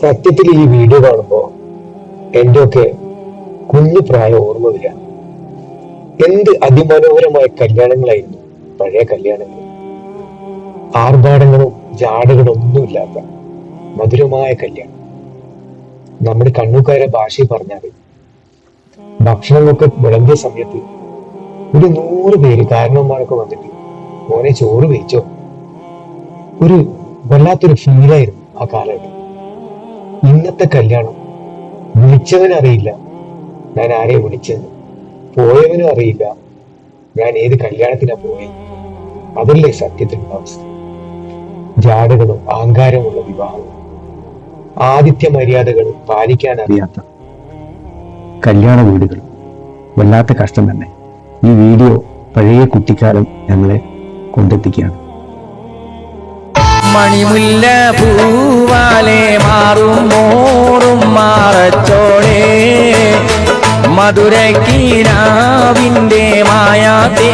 സത്യത്തിൽ ഈ വീഡിയോ കാണുമ്പോ എൻ്റെ ഒക്കെ കുഞ്ഞു പ്രായം ഓർമ്മ വരിക. എന്ത് അതിമനോഹരമായ കല്യാണങ്ങളായിരുന്നു പഴയ കല്യാണങ്ങൾ. ആർഭാടങ്ങളും ജാടകളും ഒന്നുമില്ലാത്ത മധുരമായ കല്യാണം. നമ്മുടെ കണ്ണൂക്കാരെ ഭാഷയിൽ പറഞ്ഞാൽ ഭക്ഷണങ്ങളൊക്കെ വിളമ്പിയ സമയത്ത് ഒരു 100 പേര് കാരണവന്മാരൊക്കെ വന്നിട്ട് മോനെ ചോറ് വെച്ചോ. ഒരു വല്ലാത്തൊരു ഫീലായിരുന്നു ആ കാലഘട്ടം. ഇന്നത്തെ കല്യാണം വിളിച്ചവനറിയില്ല ഞാൻ ആരെയെ വിളിച്ചത്, പോയവനും അറിയില്ല ഞാൻ ഏത് കല്യാണത്തിനാ പോയി. അതല്ലേ സത്യത്തിലുള്ള അവസ്ഥ. ജാടകളും അഹങ്കാരമുള്ള വിവാഹവും ആതിഥ്യ മര്യാദകൾ പാലിക്കാൻ അറിയാത്ത കല്യാണ വീടുകൾ. വല്ലാത്ത കഷ്ടം തന്നെ. ഈ വീഡിയോ പഴയ കുട്ടിക്കാലം ഞങ്ങളെ കൊണ്ടെത്തിക്കുകയാണ്. മണിമുല്ല പൂവാലെ മാറും മോറും മാറച്ചോളേ, മധുരക്കീനാവിൻ്റെ മായാത്തേ